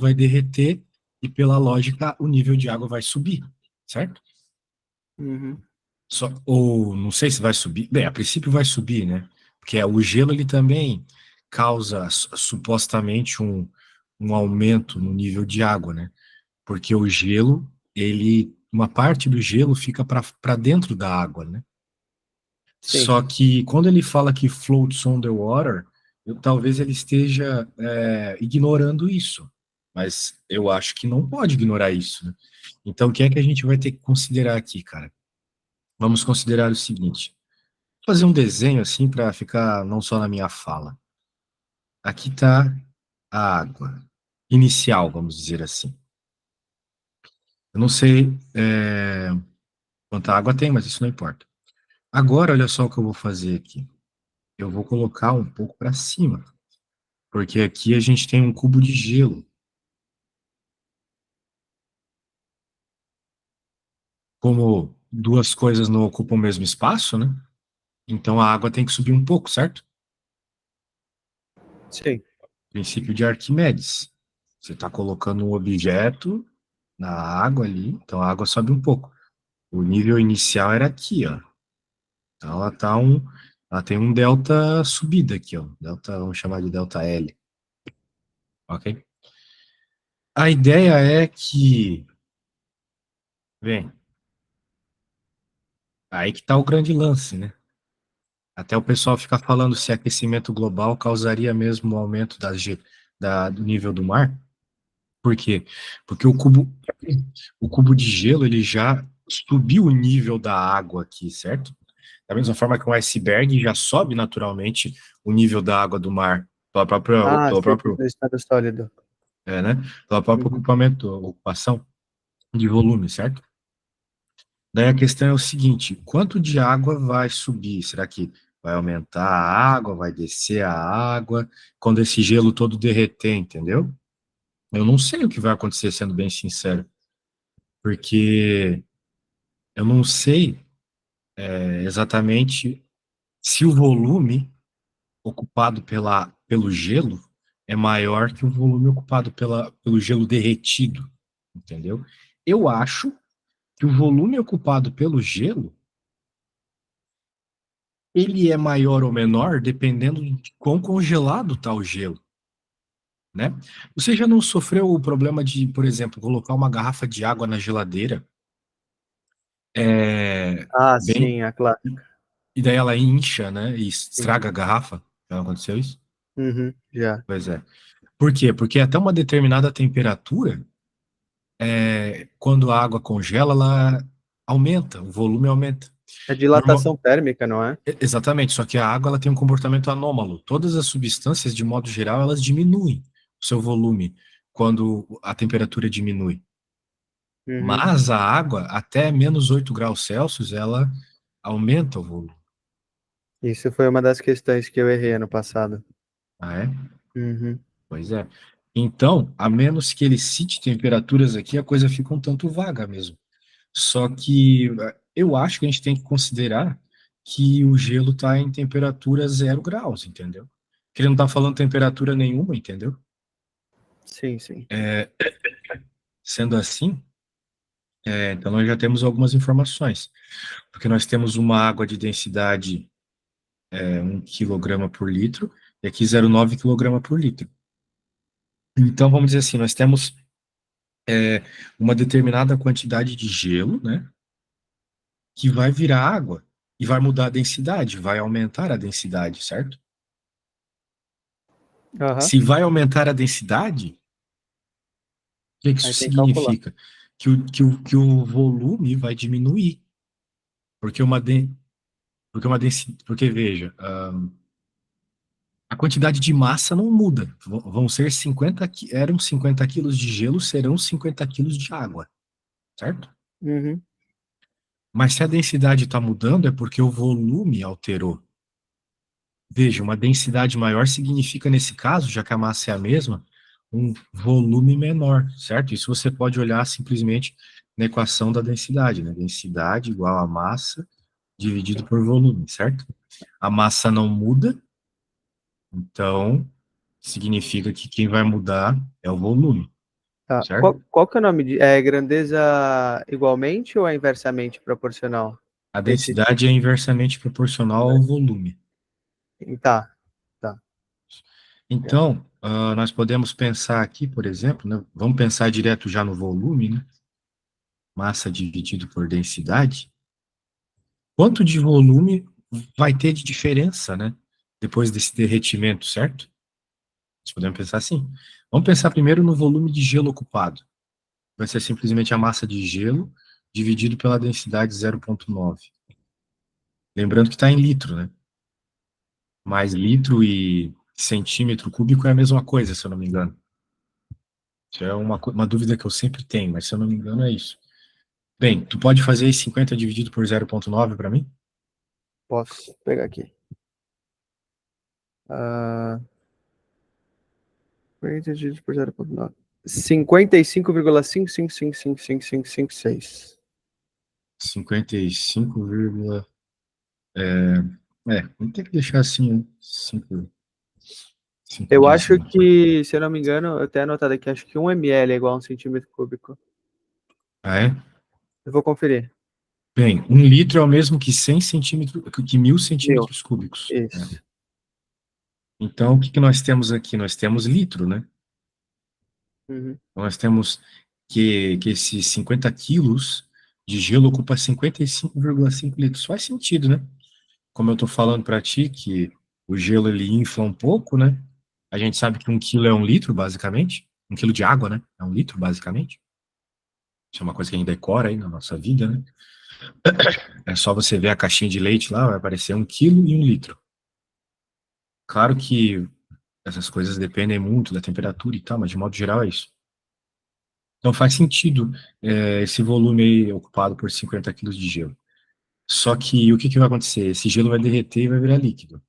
vai derreter e, pela lógica, o nível de água vai subir, certo? Uhum. Ou não sei se vai subir. Bem, a princípio vai subir, né? Porque o gelo ele também causa supostamente um aumento no nível de água, né? Porque o gelo, uma parte do gelo fica para dentro da água, né? Sim. Só que quando ele fala que floats on the water, talvez ele esteja ignorando isso. Mas eu acho que não pode ignorar isso, né? Então, o que é que a gente vai ter que considerar aqui, cara? Vamos considerar o seguinte: fazer um desenho assim para ficar não só na minha fala. Aqui está a água inicial, vamos dizer assim. Eu não sei quanta água tem, mas isso não importa. Agora, olha só o que eu vou fazer aqui. Eu vou colocar um pouco para cima, porque aqui a gente tem um cubo de gelo. Como duas coisas não ocupam o mesmo espaço, né? Então a água tem que subir um pouco, certo? Sim. Princípio de Arquimedes. Você está colocando um objeto na água ali, então a água sobe um pouco. O nível inicial era aqui, ó. Então ela tem um delta subida aqui, ó. Delta, vamos chamar de delta L, ok? A ideia é que, bem, aí que tá o grande lance, né? Até o pessoal fica falando se aquecimento global causaria mesmo o aumento do nível do mar. Por quê? Porque o cubo de gelo ele já subiu o nível da água aqui, certo? Da mesma forma que um iceberg já sobe naturalmente o nível da água do mar Ah, pelo sim, próprio, no estado sólido. né? Pela própria Uhum. ocupação de volume, certo? Daí a questão é o seguinte: quanto de água vai subir? Será que vai aumentar a água, vai descer a água, quando esse gelo todo derreter, entendeu? Eu não sei o que vai acontecer, sendo bem sincero, porque eu não sei exatamente se o volume ocupado pelo gelo é maior que o volume ocupado pelo gelo derretido, entendeu? Eu acho que o volume ocupado pelo gelo ele é maior ou menor dependendo de quão congelado está o gelo, né? Você já não sofreu o problema de, por exemplo, colocar uma garrafa de água na geladeira, Ah, bem, sim, a clássica. e daí ela incha, né, e Sim. estraga a garrafa? Já não aconteceu isso? Uhum, já. Pois é. Por quê? Porque até uma determinada temperatura, quando a água congela, ela aumenta, o volume aumenta. É Normal, dilatação térmica, não é? exatamente, só que a água ela tem um comportamento anômalo. Todas as substâncias, de modo geral, elas diminuem o seu volume quando a temperatura diminui. Uhum. Mas a água, até menos 8 graus Celsius, ela aumenta o volume. Isso foi uma das questões que eu errei ano passado. Ah, é? Uhum. Pois é. Então, a menos que ele cite temperaturas aqui, a coisa fica um tanto vaga mesmo. Só que eu acho que a gente tem que considerar que o gelo está em temperatura 0 graus, entendeu? Que ele não está falando temperatura nenhuma, entendeu? Sim, sim. Sendo assim, então nós já temos algumas informações, porque nós temos uma água de densidade 1 quilograma por litro, e aqui 0,9 quilograma por litro. Então, vamos dizer assim, nós temos uma determinada quantidade de gelo, né, que vai virar água e vai mudar a densidade, vai aumentar a densidade, certo? Aham. Se vai aumentar a densidade, o que que Aí isso tem que calcular. significa? Que o volume vai diminuir, porque porque veja, a quantidade de massa não muda. Vão ser 50, eram 50 quilos de gelo, serão 50 quilos de água, certo? Uhum. Mas se a densidade está mudando, é porque o volume alterou. Veja, uma densidade maior significa, nesse caso, já que a massa é a mesma, um volume menor, certo? Isso você pode olhar simplesmente na equação da densidade, né? Densidade igual a massa dividido por volume, certo? A massa não muda, então significa que quem vai mudar é o volume. Tá. certo? Qual que é o nome de... É grandeza igualmente ou é inversamente proporcional? A Esse... densidade é inversamente proporcional ao volume. Tá, tá. Então, nós podemos pensar aqui, por exemplo, né? Vamos pensar direto já no volume, né? Massa dividido por densidade. Quanto de volume vai ter de diferença, né? Depois desse derretimento, certo? Nós podemos pensar assim. Vamos pensar primeiro no volume de gelo ocupado. Vai ser simplesmente a massa de gelo dividido pela densidade 0,9. Lembrando que está em litro, né? Mas litro e centímetro cúbico é a mesma coisa, se eu não me engano. Isso é uma dúvida que eu sempre tenho, mas se eu não me engano é isso. Bem, tu pode fazer aí 50 dividido por 0,9 para mim? Posso pegar aqui. 40 dividido por 0,9. 55,5555556. 55, vamos ter que deixar assim, 5, 5 Eu acho dízimos. que, se eu não me engano, eu tenho anotado aqui, acho que 1 ml é igual a 1 centímetro cúbico. Ah, é? Eu vou conferir. Bem, 1 litro é o mesmo que 100 centímetros, que 1000 Mil. centímetros cúbicos, né? Isso. Então, o que que nós temos aqui? Nós temos litro, né? Uhum. Então, nós temos que esses 50 quilos de gelo ocupa 55,5 litros. Faz sentido, né? Como eu estou falando para ti, que o gelo ele infla um pouco, né? A gente sabe que 1 quilo é 1 litro, basicamente. 1 quilo de água, né? É 1 litro, basicamente. Isso é uma coisa que a gente decora aí na nossa vida, né? É só você ver a caixinha de leite lá, vai aparecer 1 quilo e 1 litro. Claro que essas coisas dependem muito da temperatura e tal, mas de modo geral é isso. Então faz sentido esse volume aí ocupado por 50 quilos de gelo. Só que o que que vai acontecer? Esse gelo vai derreter e vai virar líquido.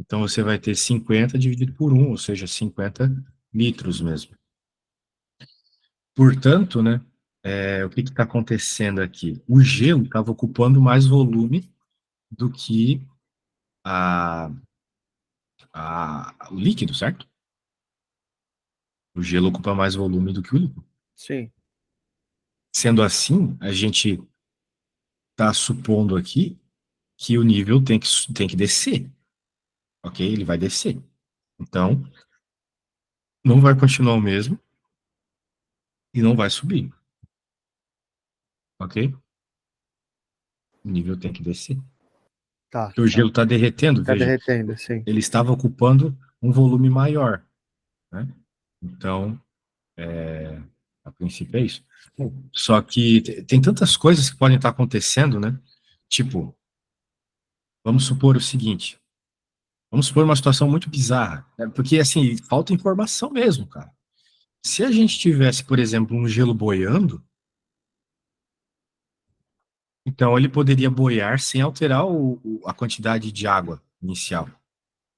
Então você vai ter 50 dividido por 1, ou seja, 50 litros mesmo. Portanto, né, o que está acontecendo aqui? O gelo estava ocupando mais volume do que a, o líquido, certo? O gelo ocupa mais volume do que o líquido. Sim. Sendo assim, a gente está supondo aqui que o nível tem que descer, ok? Ele vai descer. Então, não vai continuar o mesmo e não vai subir, ok? O nível tem que descer. Tá, Porque o tá. gelo está derretendo, Tá veja, derretendo, sim. ele estava ocupando um volume maior, né? Então, a princípio é isso. Só que tem tantas coisas que podem estar acontecendo, né? Tipo, vamos supor o seguinte, vamos supor uma situação muito bizarra, né? Porque, assim, falta informação mesmo, cara. Se a gente tivesse, por exemplo, um gelo boiando, então ele poderia boiar sem alterar a quantidade de água inicial,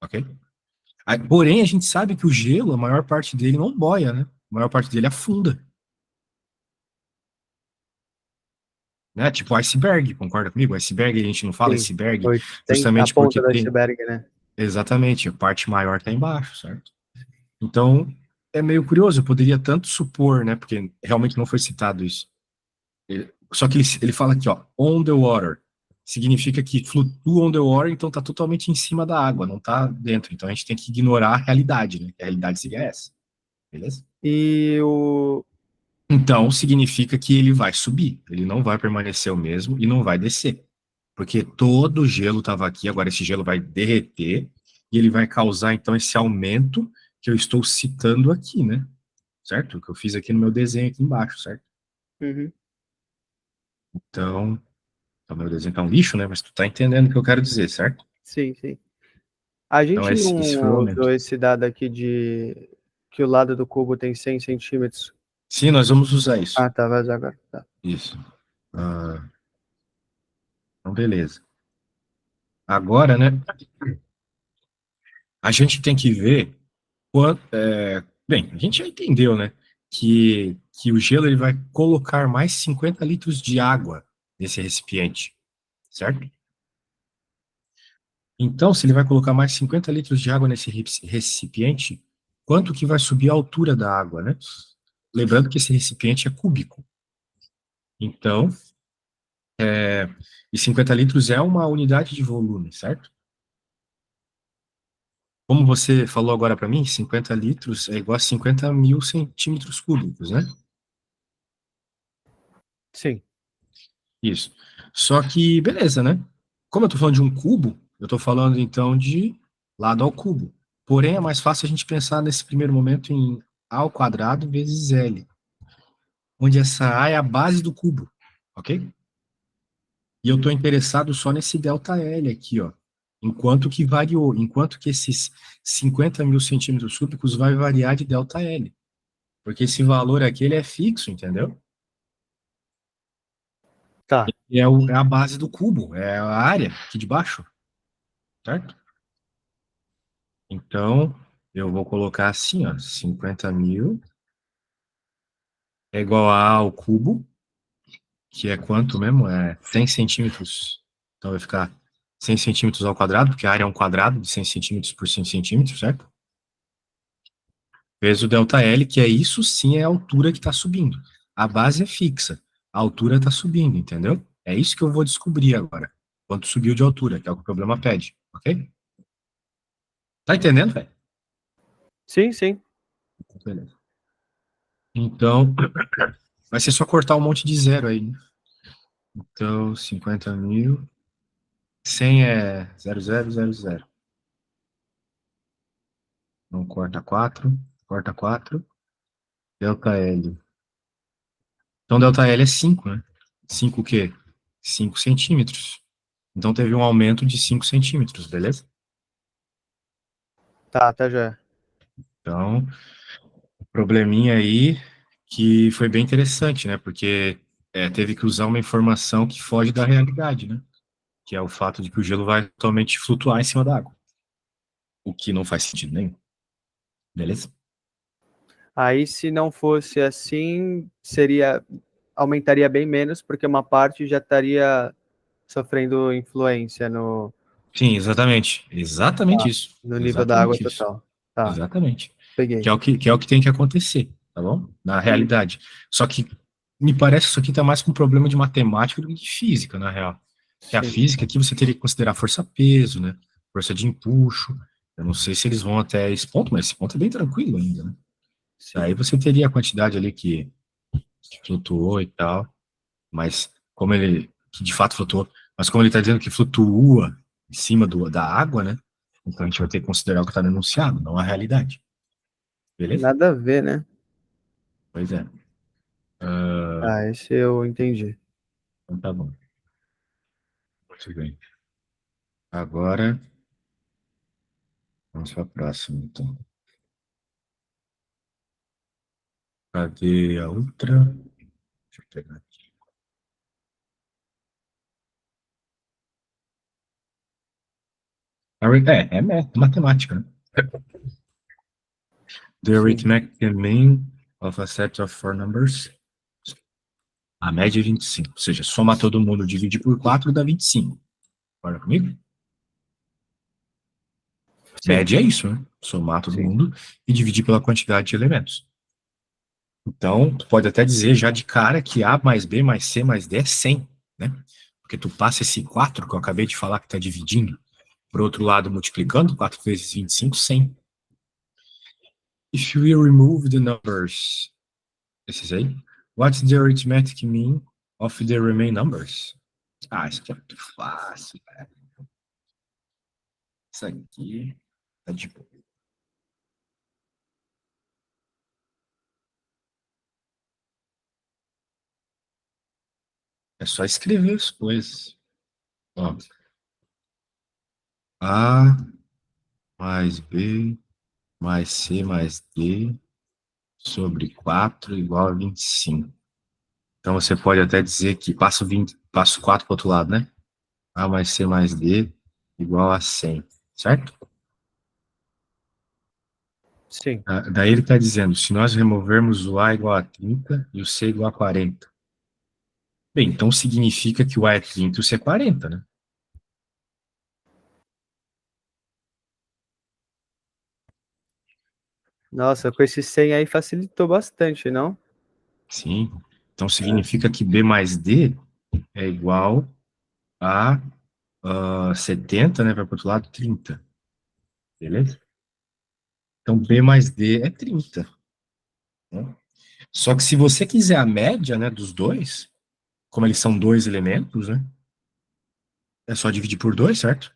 ok? Porém, a gente sabe que o gelo, a maior parte dele não boia, né? A maior parte dele afunda, né? Tipo iceberg, concorda comigo? Iceberg, a gente não fala Sim. iceberg 80, a justamente porque ponta do tem, iceberg, né? exatamente, a parte maior está embaixo, certo? Então, é meio curioso, eu poderia tanto supor, né? Porque realmente não foi citado isso. Só que ele fala aqui, ó, on the water. Significa que flutua on the water, então está totalmente em cima da água, não está dentro. Então a gente tem que ignorar a realidade, né? A realidade seria essa, beleza? E o. Então, significa que ele vai subir, ele não vai permanecer o mesmo e não vai descer. Porque todo o gelo estava aqui, agora esse gelo vai derreter e ele vai causar, então, esse aumento que eu estou citando aqui, né? Certo? Que eu fiz aqui no meu desenho aqui embaixo, certo? Uhum. Então, o meu desenho tá um lixo, né? Mas tu tá entendendo o que eu quero dizer, certo? Sim, sim. A Então, gente esse foi o não aumento. usou esse dado aqui de que o lado do cubo tem 100 centímetros. Sim, nós vamos usar isso. Ah, tá, vai usar agora. Tá. Isso. Ah, então, beleza. Agora, né? A gente tem que ver bem, a gente já entendeu, né? Que o gelo ele vai colocar mais 50 litros de água nesse recipiente, certo? Então, se ele vai colocar mais 50 litros de água nesse recipiente, quanto que vai subir a altura da água, né? Lembrando que esse recipiente é cúbico. Então, e 50 litros é uma unidade de volume, certo? Como você falou agora para mim, 50 litros é igual a 50 mil centímetros cúbicos, né? Sim. Isso. Só que, beleza, né? Como eu tô falando de um cubo, eu tô falando então de lado ao cubo. Porém, é mais fácil a gente pensar nesse primeiro momento em A ao quadrado vezes L, onde essa A é a base do cubo, ok? E eu tô interessado só nesse delta L aqui, ó. Enquanto que variou, enquanto que esses 50 mil centímetros cúbicos vai variar de delta L. Porque esse valor aqui, ele é fixo, entendeu? Tá. É a base do cubo, é a área aqui de baixo, certo? Então, eu vou colocar assim, ó, 50 mil é igual a ao cubo, que é quanto mesmo? É 100 centímetros. Então, vai ficar 100 centímetros ao quadrado, porque a área é um quadrado de 100 centímetros por 100 centímetros, certo? Vezes o delta L, que é isso sim é a altura que está subindo. A base é fixa, a altura está subindo, entendeu? É isso que eu vou descobrir agora. Quanto subiu de altura, que é o que o problema pede, ok? Tá entendendo, velho? Sim, sim. Beleza. Então, vai ser só cortar um monte de zero aí, né? Então, 50 mil. 100 é 0000. Então, corta 4. Corta 4. Delta L. Então, delta L é 5, né? 5 o quê? 5 centímetros. Então, teve um aumento de 5 centímetros, beleza? Tá, tá já. Então, probleminha aí que foi bem interessante, né? Porque teve que usar uma informação que foge da realidade, né? Que é o fato de que o gelo vai totalmente flutuar em cima da água. O que não faz sentido nenhum, beleza? Aí, se não fosse assim, aumentaria bem menos, porque uma parte já estaria sofrendo influência Sim, exatamente. tá, Exatamente isso. no nível da água Exatamente isso. total. Tá, Exatamente. peguei. Que é o que tem que acontecer, tá bom? Na Sim, realidade. Só que me parece que isso aqui tá mais com um problema de matemática do que de física, na real. Que a sim, física aqui você teria que considerar força-peso, né? Força de empuxo. Eu não sei se eles vão até esse ponto, mas esse ponto é bem tranquilo ainda, né? sim. Aí você teria a quantidade ali que flutuou e tal, mas como ele, que de fato flutuou, mas como ele está dizendo que flutua em cima da água, né? Então a gente vai ter que considerar o que está denunciado, não a realidade. Beleza? Nada a ver, né? Pois é. Tá, esse eu entendi. Então tá bom. Muito bem. Agora, vamos para a próxima, então. Cadê a outra? Deixa eu pegar aqui. Matemática, né? The Sim, arithmetic mean of a set of four numbers. A média é 25. Ou seja, soma todo mundo, divide por 4 dá 25. Concorda comigo? sim, Média é isso, né? Somar todo sim. mundo e dividir pela quantidade de elementos. Então, tu pode até dizer já de cara que A mais B mais C mais D é 100, né? Porque tu passa esse 4 que eu acabei de falar que está dividindo, por outro lado, multiplicando, 4 vezes 25, 100. If we remove the numbers, esses aí, what's the arithmetic mean of the remaining numbers? Ah, isso aqui é muito fácil, velho. Isso aqui tá de boa. É só escrever as coisas. Ó, A mais B mais C mais D sobre 4 igual a 25. Então você pode até dizer que passo 4 para o outro lado, né? A mais C mais D igual a 100, certo? Sim. Daí ele está dizendo, se nós removermos o A igual a 30 e o C igual a 40. Bem, então significa que o A é 30 e o C é 40, né? Nossa, com esse 100 aí facilitou bastante, não? Sim. Então significa que B mais D é igual a 70, né? Vai para o outro lado, 30. Beleza? Então B mais D é 30. Né? Só que se você quiser a média, né, dos dois, como eles são dois elementos, né? É só dividir por dois, certo?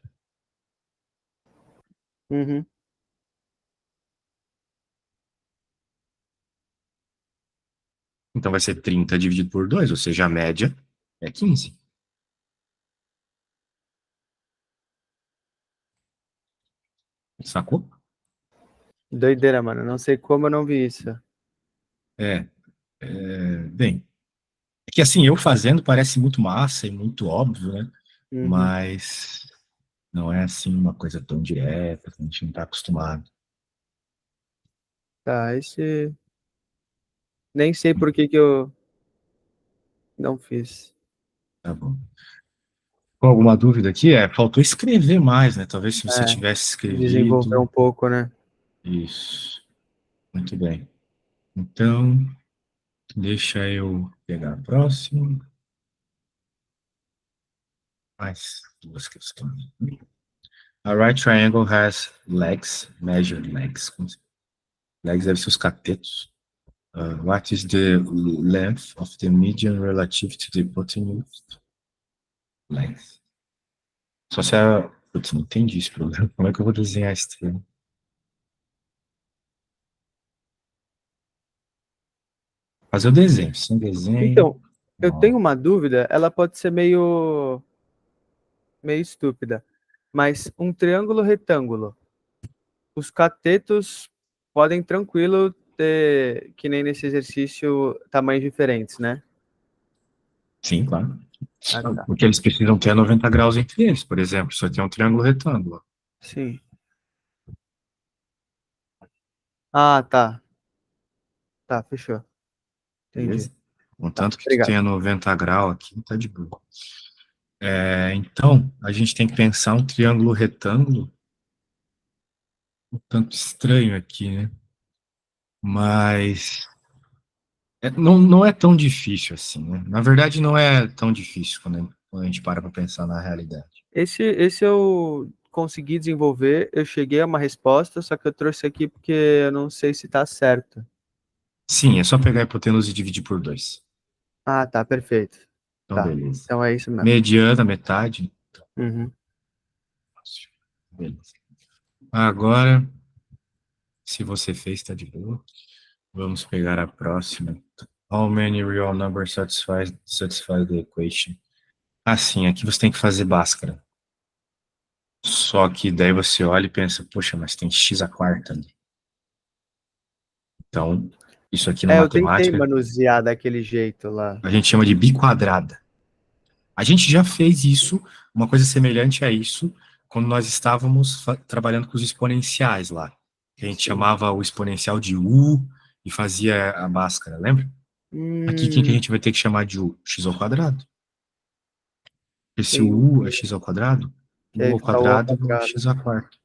Uhum. Então vai ser 30 dividido por 2, ou seja, a média é 15. Sacou? Doideira, mano. Não sei como eu não vi isso. É, bem, é que assim, eu fazendo parece muito massa e muito óbvio, né? Uhum. Mas não é assim uma coisa tão direta, a gente não tá acostumado. Tá, esse. Nem sei por que que eu não fiz. Tá bom. Com alguma dúvida aqui? Faltou escrever mais, né? Talvez se você É, tivesse desenvolver escrevido. um pouco, né? Isso. Muito bem. Então, deixa eu pegar a próxima. Mais duas questões. A right triangle has legs, measured legs. Legs deve ser os catetos. What is the length of the median relative to the hypotenuse length? Só se a. Putz, não entendi esse problema. Como é que eu vou desenhar esse termo? Fazer o desenho. Sem desenho. Então, eu Ó, tenho uma dúvida, ela pode ser meio estúpida, mas um triângulo retângulo, os catetos podem tranquilo ter, que nem nesse exercício, tamanhos diferentes, né? sim, claro. Ah, tá. Porque eles precisam ter 90 graus entre eles, por exemplo. Isso aqui é um triângulo retângulo. Sim. Ah, tá. Tá, fechou. Entendi. Beleza? Tá, Contanto que tu obrigado. tenha 90 graus aqui, tá de boa. Então, a gente tem que pensar um triângulo retângulo um tanto estranho aqui, né? Mas não é tão difícil assim, né? Na verdade, não é tão difícil quando a gente para para pensar na realidade. Esse eu consegui desenvolver, eu cheguei a uma resposta, só que eu trouxe aqui porque eu não sei se tá certo. Sim, é só pegar a hipotenusa e dividir por dois. Ah, tá, perfeito. Então, Tá, beleza. então é isso mesmo. Mediana, metade. Uhum. Beleza. Agora, se você fez, tá de boa. Vamos pegar a próxima. How many real numbers satisfy the equation? Assim, aqui você tem que fazer Bhaskara. Só que daí você olha e pensa, poxa, mas tem x a quarta ali. Então, isso aqui na É, eu tentei matemática manusear daquele jeito lá. a gente chama de biquadrada. A gente já fez isso, uma coisa semelhante a isso, quando nós estávamos trabalhando com os exponenciais lá. Que a gente Sim. chamava o exponencial de u e fazia a Bhaskara, lembra? Aqui, quem que a Hum, gente vai ter que chamar de u? X ao quadrado. Porque se o entendi. u é x ao quadrado, Que o u aí ao fica o ao quadrado é quadrado. x à quarta.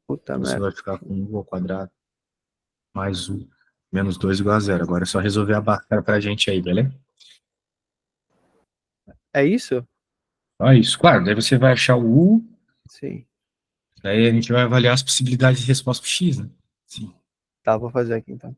Puta Então você merda. vai ficar com u ao quadrado mais u menos 2 igual a zero. Agora é só resolver a Bhaskara pra gente aí, beleza? É isso? Então é isso. Claro, daí você vai achar o u, Sim. daí a gente vai avaliar as possibilidades de resposta pro x, né? Sim. Tá, vou fazer aqui então.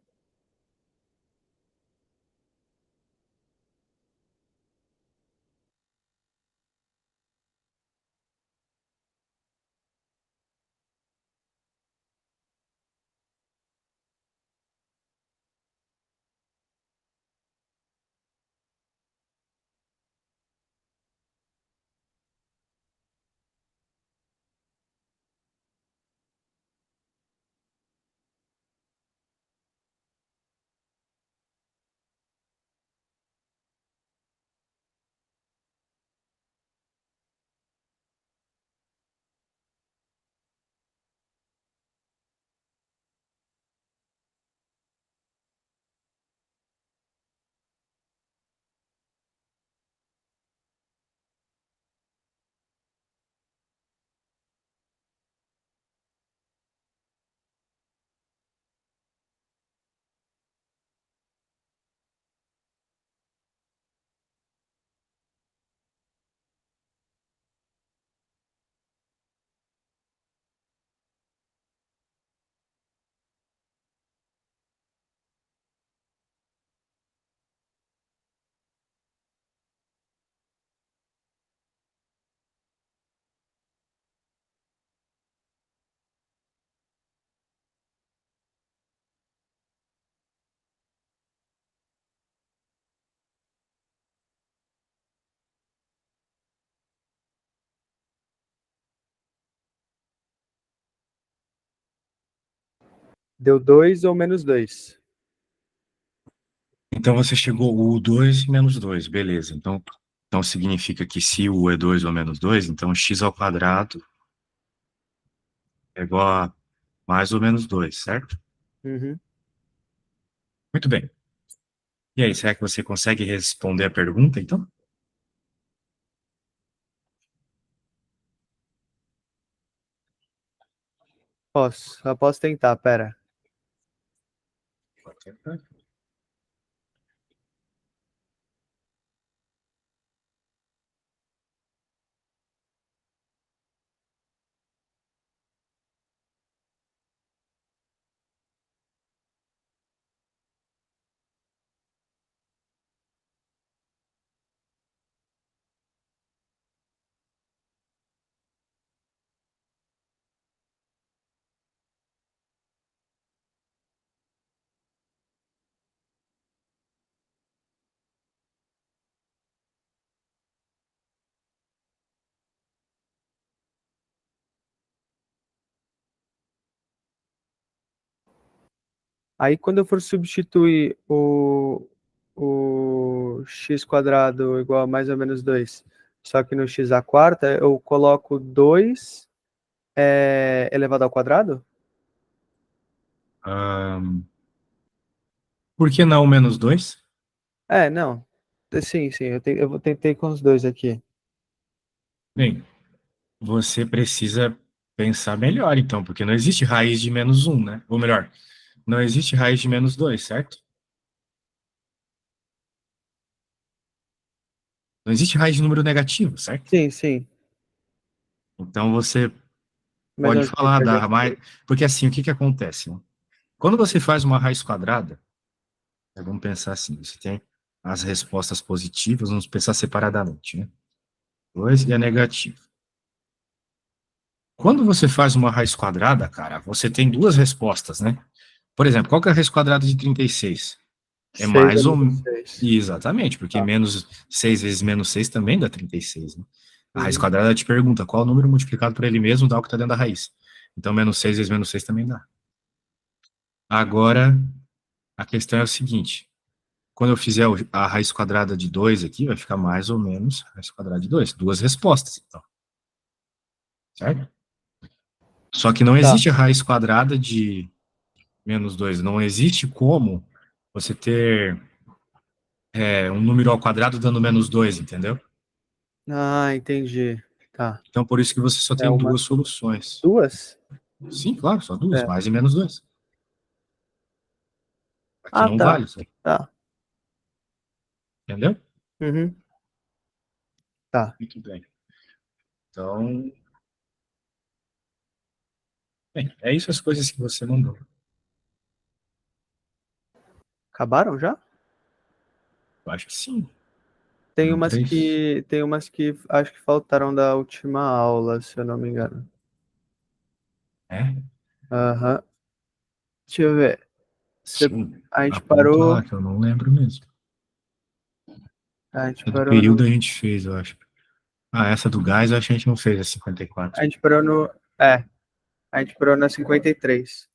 Deu 2 ou menos 2. Então você chegou o 2 e menos 2, beleza. Então significa que se o é 2 ou menos 2, então x ao quadrado é igual a mais ou menos 2, certo? Uhum. Muito bem. E aí, será que você consegue responder a pergunta, então? Posso, só posso tentar, pera. Pode tentar. Aí quando eu for substituir o x quadrado igual a mais ou menos 2, só que no x à quarta, eu coloco 2 elevado ao quadrado? Ahn, por que não menos 2? Não. Sim, sim, eu tentei com os dois aqui. Bem, você precisa pensar melhor, então, porque não existe raiz de menos um, né? Ou melhor, não existe raiz de menos 2, certo? Não existe raiz de número negativo, certo? Sim, sim. Então você Mas pode onde que falar perdeu? da mais. Porque assim, o que que acontece, né? Quando você faz uma raiz quadrada, vamos pensar assim, você tem as respostas positivas, vamos pensar separadamente, né? 2 e a negativa. Quando você faz uma raiz quadrada, cara, você tem duas respostas, né? Por exemplo, qual que é a raiz quadrada de 36? É 6 mais a ou... menos 6. Exatamente, porque Tá. menos 6 vezes menos 6 também dá 36, né? A raiz Uhum. quadrada te pergunta qual número multiplicado por ele mesmo dá o que está dentro da raiz. Então, menos 6 vezes menos 6 também dá. Agora, a questão é o seguinte. Quando eu fizer a raiz quadrada de 2 aqui, vai ficar mais ou menos a raiz quadrada de 2. Duas respostas, então, certo? Só que não Tá. existe a raiz quadrada de menos 2. Não existe como você ter um número ao quadrado dando menos 2, entendeu? Ah, entendi. Tá. Então, por isso que você só É tem uma, duas soluções. duas? Sim, claro, só duas, É. mais e menos 2. Aqui Ah, não tá. vale, Tá. entendeu? Uhum. Tá. Muito bem. Então, bem, é isso as coisas que você mandou. Acabaram já? Eu acho que sim. Tem Foram umas três. que tem umas que acho que faltaram da última aula, se eu não me engano. É? Aham. Deixa eu ver. Você- Sim. a gente Aponta parou, lá, que eu não lembro mesmo. a gente É do parou período no, a gente fez, eu acho. Ah, essa do gás eu acho que a gente não fez, a 54. a gente parou no, é, a gente parou na 53.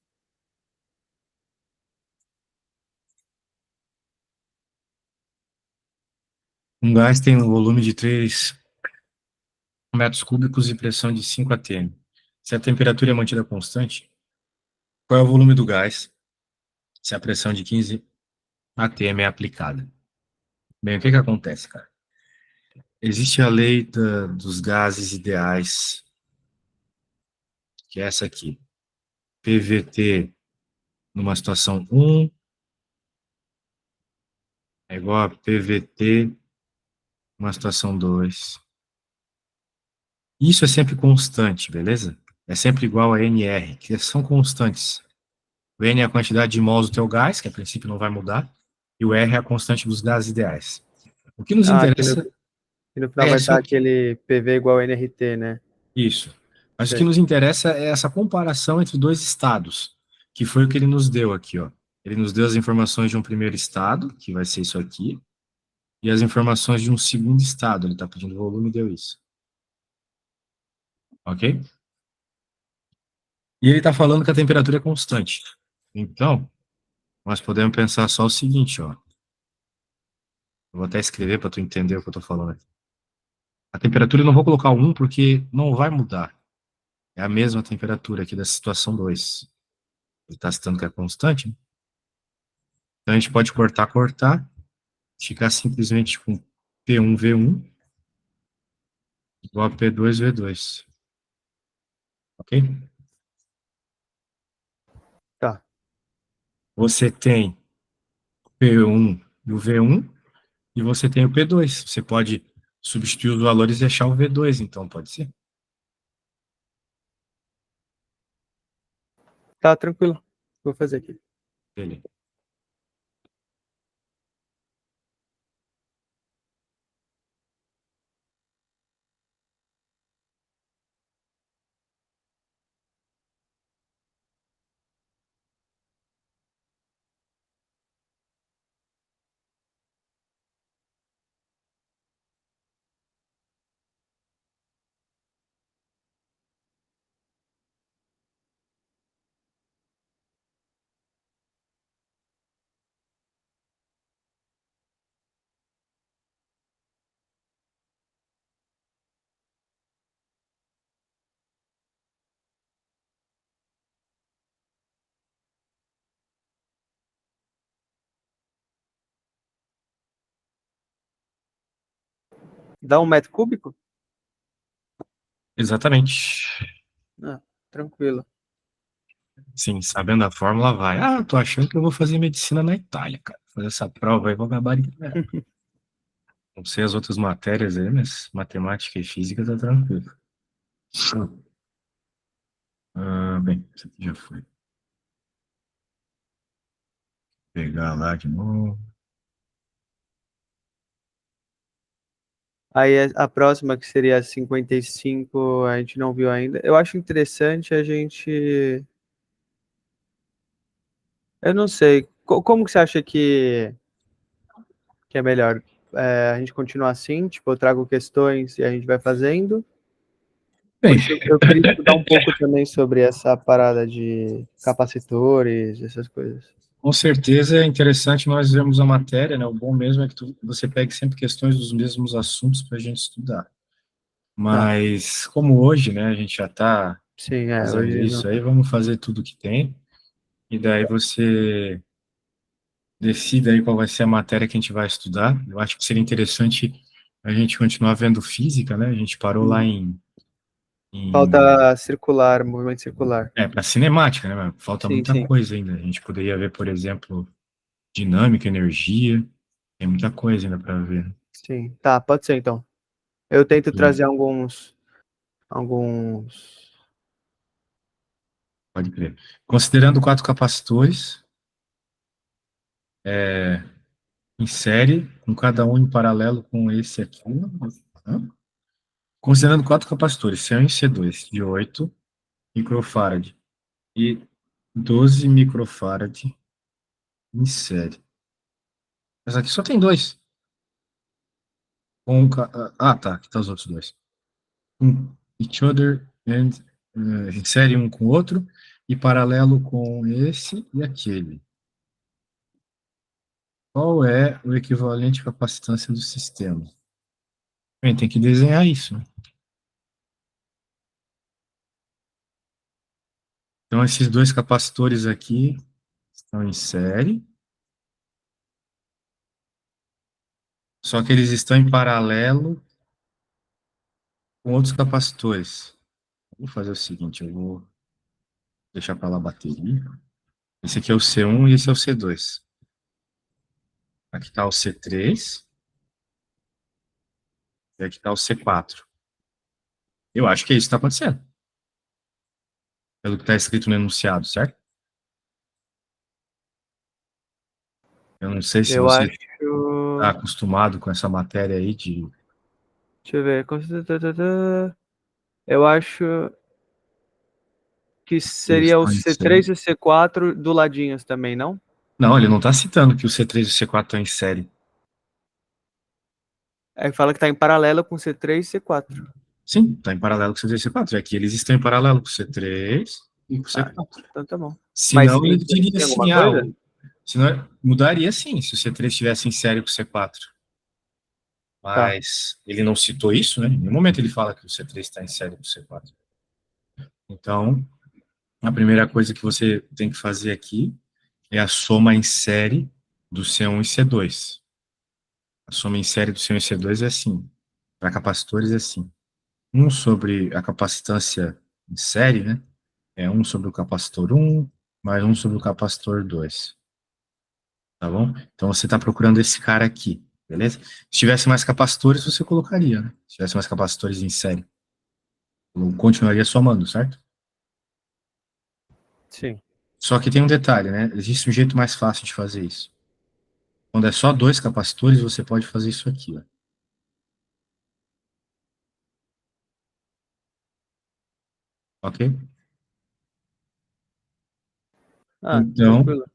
Um gás tem um volume de 3 metros cúbicos e pressão de 5 atm. Se a temperatura é mantida constante, qual é o volume do gás se a pressão de 15 atm é aplicada? Bem, o que que acontece, cara? Existe a lei dos gases ideais, que é essa aqui. PVT numa situação 1 é igual a PVT numa situação 2. Isso é sempre constante, beleza? É sempre igual a NR, que são constantes. O N é a quantidade de mols do teu gás, que a princípio não vai mudar, e o R é a constante dos gases ideais. O que nos Ah, interessa que no final é vai isso estar aqui. aquele PV igual a NRT, né? Isso. Mas o que Sei. nos interessa é essa comparação entre dois estados, que foi o que ele nos deu aqui, ó. Ele nos deu as informações de um primeiro estado, que vai ser isso aqui, e as informações de um segundo estado. Ele está pedindo volume e deu isso. Ok? E ele está falando que a temperatura é constante. Então, nós podemos pensar só o seguinte, ó. Eu vou até escrever para tu entender o que eu tô falando aqui. A temperatura eu não vou colocar o 1 porque não vai mudar. É a mesma temperatura aqui da situação 2. Ele está citando que é constante, né? Então a gente pode cortar, ficar simplesmente com P1V1 igual a P2V2. Ok? Tá. Você tem P1 e o V1 e você tem o P2. Você pode substituir os valores e deixar o V2, então pode ser? Tá, tranquilo. Vou fazer aqui. Beleza. Dá 1 metro cúbico? Exatamente. Ah, tranquilo. Sim, sabendo a fórmula, vai. Ah, tô achando que eu vou fazer medicina na Itália, cara. Fazer essa prova aí, vou gabaritar. Não sei as outras matérias aí, mas matemática e física tá tranquilo. Bem, isso aqui já foi. Pegar lá de novo. Aí a próxima, que seria a 55, a gente não viu ainda. Eu acho interessante a gente. Eu não sei. Como que você acha que é melhor? A gente continuar assim, tipo, eu trago questões e a gente vai fazendo? Bem, Porque eu queria estudar um pouco também sobre essa parada de capacitores, essas coisas. com certeza é interessante nós vermos a matéria, né? O bom mesmo é que você pegue sempre questões dos mesmos assuntos para a gente estudar. Tá, Mas, como hoje, né, a gente já está sim, fazendo hoje isso não. aí, vamos fazer tudo que tem. E daí você decida aí qual vai ser a matéria que a gente vai estudar. Eu acho que seria interessante a gente continuar vendo física, né? A gente parou lá em Falta circular, movimento circular. para cinemática, né? Falta Sim, muita sim, coisa ainda. A gente poderia ver, por exemplo, dinâmica, energia. Tem muita coisa ainda para ver, né? sim. Tá, pode ser então. Eu tento E trazer alguns. pode crer. Considerando quatro capacitores em série, com cada um em paralelo com esse aqui. Hã? Considerando quatro capacitores, C1 e C2, de 8 microfarad e 12 microfarad em série. Mas aqui só tem dois. Tá. Aqui tá os outros dois. Each other and em série um com o outro e paralelo com esse e aquele. Qual é o equivalente à capacitância do sistema? Bem, tem que desenhar isso, né? Então, esses dois capacitores aqui estão em série, só que eles estão em paralelo com outros capacitores. Vou fazer o seguinte, eu vou deixar para lá a bateria. Esse aqui é o C1 e esse é o C2. Aqui está o C3 e aqui está o C4. Eu acho que é isso que está acontecendo, pelo que está escrito no enunciado, certo? Eu não sei se Eu você acho. está acostumado com essa matéria aí de Deixa eu ver. Eu acho que que eles seria o estão em série. C3 e o C4 do ladinhos também, não? Não, ele não está citando que o C3 e o C4 estão em série. É, fala que tá em paralelo com C3 e C4. Sim, está em paralelo com o C3 e o C4. É que eles estão em paralelo com o C3 e com o Ah, C4. então tá bom. Mas Senão, eu diria influencia em alguma assim, coisa? senão, mudaria sim, se o C3 estivesse em série com o C4. Tá. Mas ele não citou isso, né? Em nenhum momento ele fala que o C3 está em série com o C4. Então, a primeira coisa que você tem que fazer aqui é a soma em série do C1 e C2. A soma em série do C1 e C2 é assim. Para capacitores é assim. Um sobre a capacitância em série, né? É um sobre o capacitor um mais um sobre o capacitor 2. Tá bom? Então você está procurando esse cara aqui, beleza? Se tivesse mais capacitores, você colocaria, né? Se tivesse mais capacitores em série. Eu continuaria somando, certo? Sim. Só que tem um detalhe, né? Existe um jeito mais fácil de fazer isso. Quando é só dois capacitores, você pode fazer isso aqui, ó. Ok? Ah, Então, tranquilo.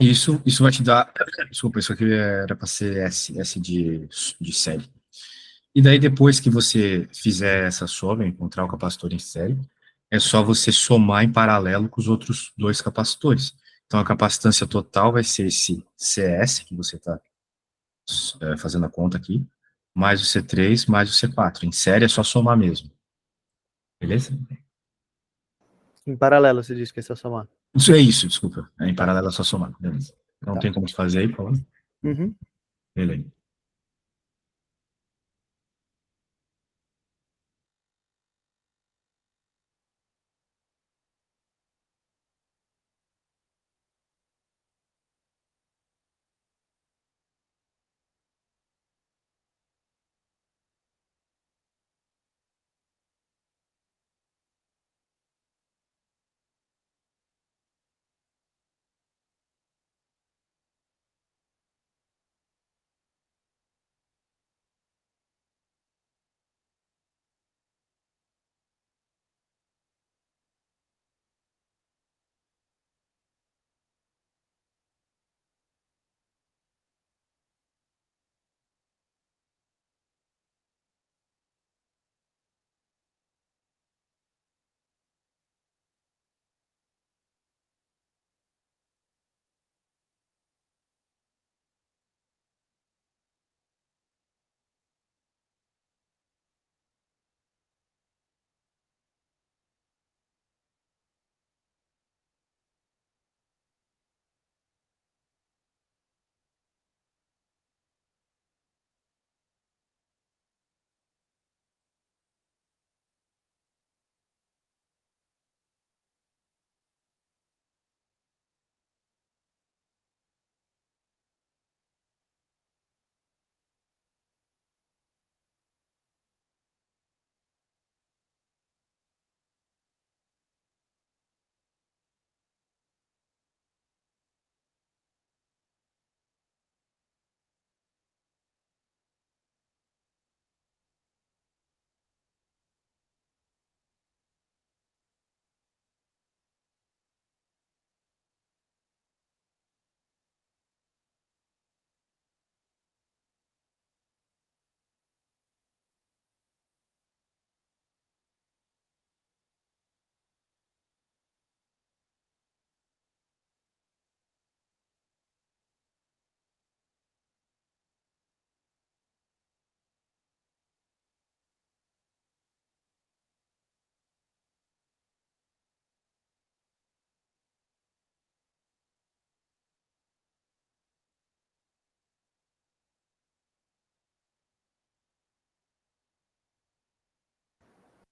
isso vai te dar. Desculpa, isso aqui era para ser S de série. E daí, depois que você fizer essa soma, encontrar o capacitor em série, é só você somar em paralelo com os outros dois capacitores. Então, a capacitância total vai ser esse CS, que você está fazendo a conta aqui, mais o C3, mais o C4. Em série é só somar mesmo. Beleza? Em paralelo, você disse que é só somar. Isso é isso, desculpa. Em Tá, paralelo é só somar. Beleza. Não tá. tem como fazer aí, Paulo? Uhum. Beleza.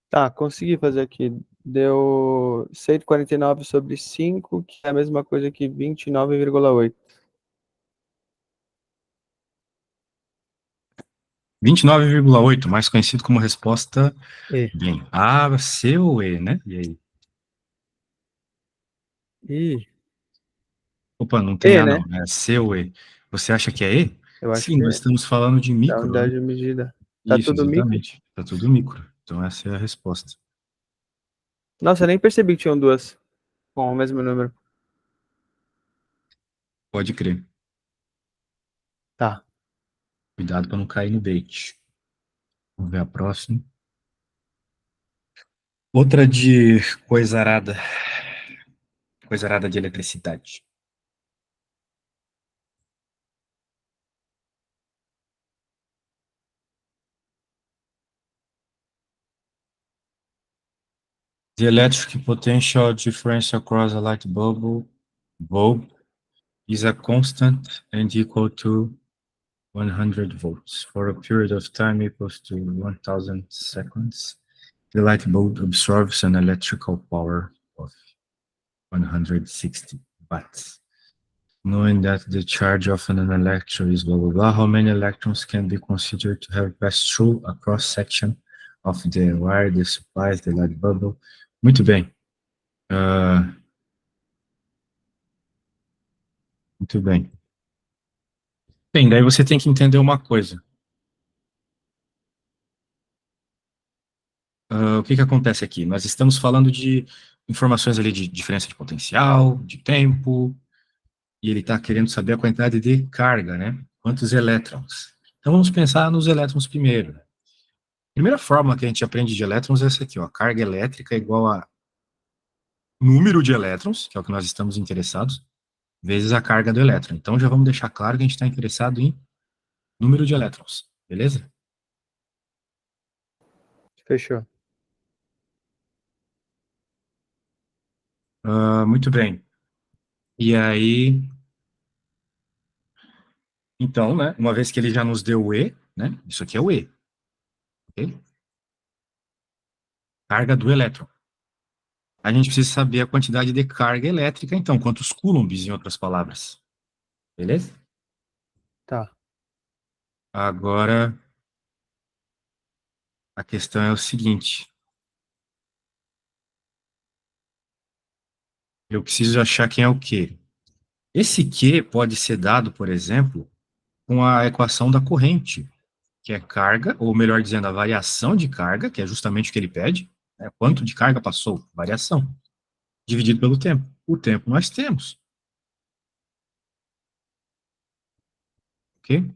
Tá, consegui fazer aqui. Deu 149 sobre 5, que é a mesma coisa que 29,8. 29,8, mais conhecido como resposta. E. Bem, A, C ou E, né? E aí? E. Opa, não tem E, A né? não, é C ou E. Você acha que é E? Eu acho Sim, que nós é. estamos falando de Da micro, né? unidade de medida. Tá Isso, tudo micro? exatamente. Tá tudo micro. Então essa é a resposta. Nossa, eu nem percebi que tinham duas com o mesmo número. Pode crer. Tá. Cuidado para não cair no bait. Vamos ver a próxima. Outra de coisa arada. coisa arada de eletricidade. The electric potential difference across a light bulb is a constant and equal to 100 volts for a period of time equals to 1000 seconds. The light bulb absorbs an electrical power of 160 watts. Knowing that the charge of an electron is blah, blah, blah, how many electrons can be considered to have passed through a cross-section of the wire that supplies the light bulb? Muito bem. Muito bem. Bem, daí você tem que entender uma coisa. O que que acontece aqui? Nós estamos falando de informações ali de diferença de potencial, de tempo, e ele está querendo saber a quantidade de carga, né? Quantos elétrons. Então vamos pensar nos elétrons primeiro. A primeira fórmula que a gente aprende de elétrons é essa aqui, ó. Carga elétrica é igual a número de elétrons, que é o que nós estamos interessados, vezes a carga do elétron. Então já vamos deixar claro que a gente está interessado em número de elétrons, beleza? Fechou. Muito bem. E aí, então, né, uma vez que ele já nos deu o E, né, isso aqui é o E, ok? Carga do elétron. A gente precisa saber a quantidade de carga elétrica, então, quantos coulombs, em outras palavras. Beleza? Tá. Agora, a questão é o seguinte. Eu preciso achar quem é o quê. Esse Q pode ser dado, por exemplo, com a equação da corrente, que é carga, ou melhor dizendo, a variação de carga, que é justamente o que ele pede, né? Quanto de carga passou? Variação, dividido pelo tempo. O tempo nós temos, ok?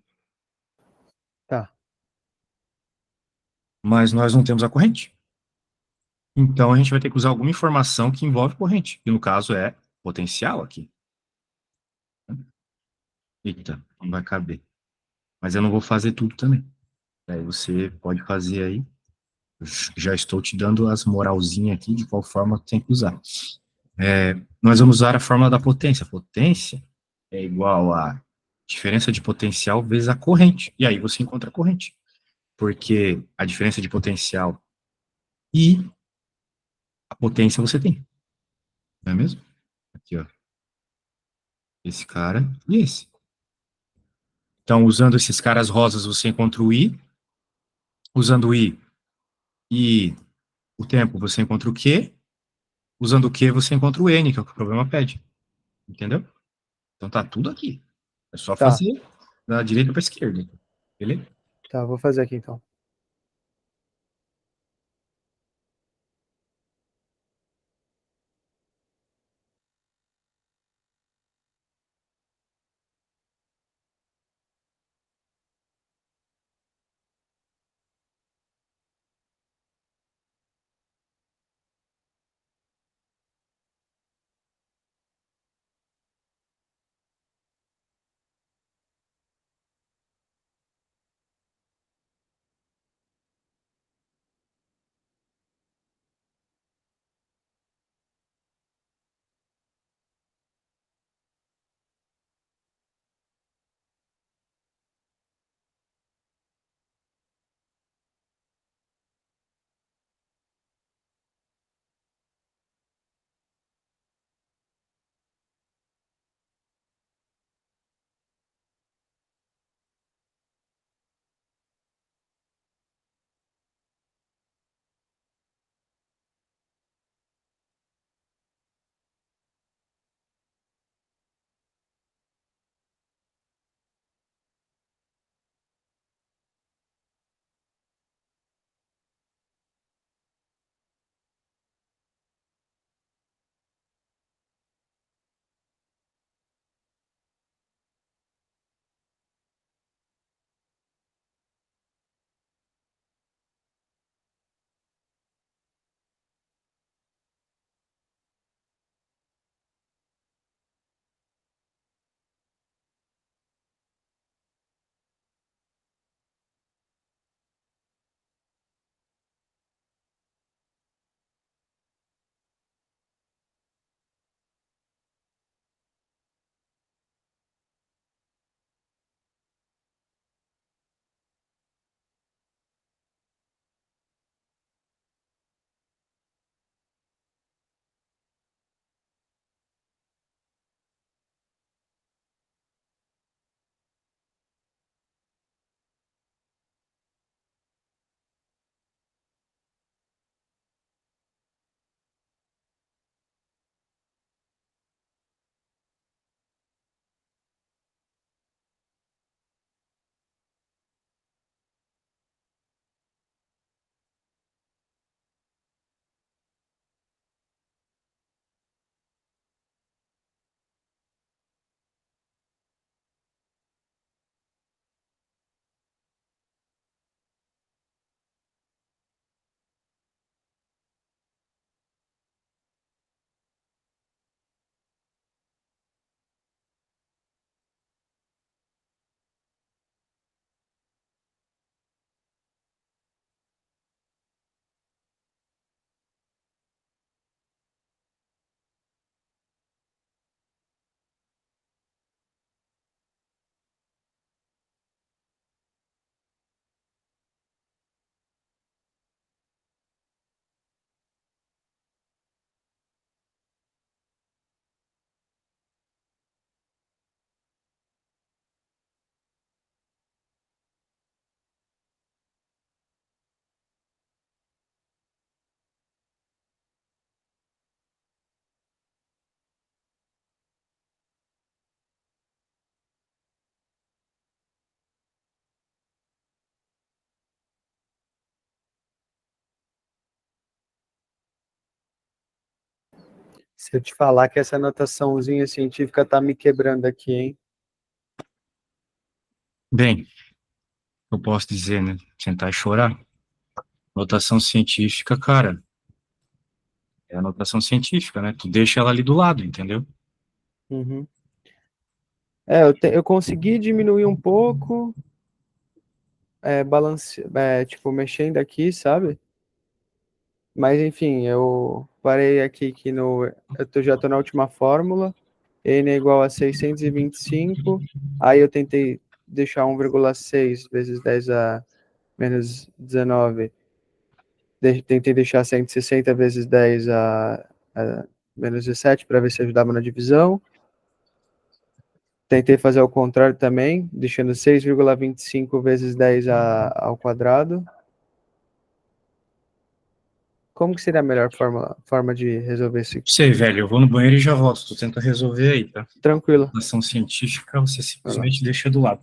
Tá. Mas nós não temos a corrente. Então a gente vai ter que usar alguma informação que envolve corrente, que no caso é potencial aqui. Eita, não vai caber. Mas eu não vou fazer tudo também. Aí você pode fazer aí. Eu já estou te dando as moralzinhas aqui de qual forma tem que usar. Nós vamos usar a fórmula da potência. Potência é igual a diferença de potencial vezes a corrente. E aí você encontra a corrente. Porque a diferença de potencial e a potência você tem. Não é mesmo? Aqui, ó. Esse cara e esse. Então, usando esses caras rosas, você encontra o I. Usando o I e o tempo, você encontra o Q. Usando o Q, você encontra o N, que é o que o problema pede. Entendeu? Então tá tudo aqui. É só Tá. fazer da direita para a esquerda. Beleza? Tá, vou fazer aqui então. Se eu te falar que essa notaçãozinha científica tá me quebrando aqui, hein? Bem, eu posso dizer, né? Sentar e chorar. Notação científica, cara, é a notação científica, né? Tu deixa ela ali do lado, entendeu? Uhum. Eu consegui diminuir um pouco, tipo, mexendo aqui, sabe? Mas enfim, eu parei aqui que já tô na última fórmula, n é igual a 625, aí eu tentei deixar 1,6 vezes 10 a menos 19, tentei deixar 160 vezes 10 a menos 17 para ver se ajudava na divisão. Tentei fazer ao contrário também, deixando 6,25 vezes 10 ao quadrado. Como que seria a melhor forma de resolver isso aqui? Sei, velho, eu vou no banheiro e já volto. Tu tenta resolver aí, tá? Tranquilo. Notação científica, você Vai lá. simplesmente deixa do lado.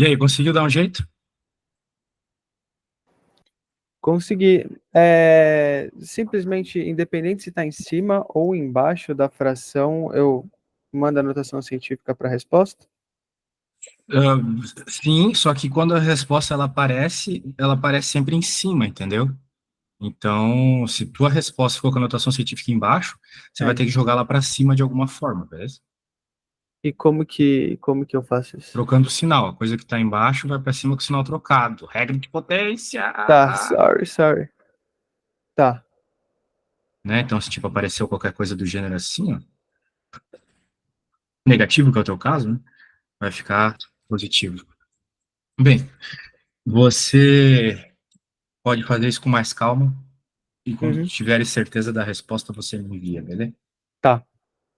E aí, conseguiu dar um jeito? Consegui. Simplesmente, independente se está em cima ou embaixo da fração, eu mando a notação científica para a resposta? Ah, sim, só que quando a resposta ela aparece sempre em cima, entendeu? Então, se tua resposta for com a notação científica embaixo, você vai É. ter que jogar lá para cima de alguma forma, beleza? E como que eu faço isso? Trocando o sinal. A coisa que está embaixo vai para cima com o sinal trocado. Regra de potência, Tá, sorry. Tá. né? Então, se tipo apareceu qualquer coisa do gênero assim, ó, negativo, que é o teu caso, né? Vai ficar positivo. Bem, você pode fazer isso com mais calma e quando Uhum. tiveres certeza da resposta, você me envia, beleza? Tá,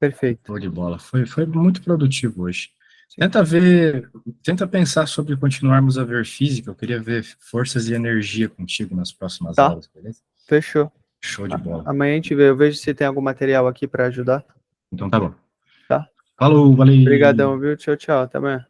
perfeito. Show de bola. Foi muito produtivo hoje. Sim. Tenta ver, tenta pensar sobre continuarmos a ver física. Eu queria ver forças e energia contigo nas próximas Tá, aulas, beleza? fechou. Show de bola. Amanhã a gente vê. Eu vejo se tem algum material aqui para ajudar. Então tá bom. Tá? Falou, valeu! Obrigadão, viu? Tchau, tchau. Até amanhã.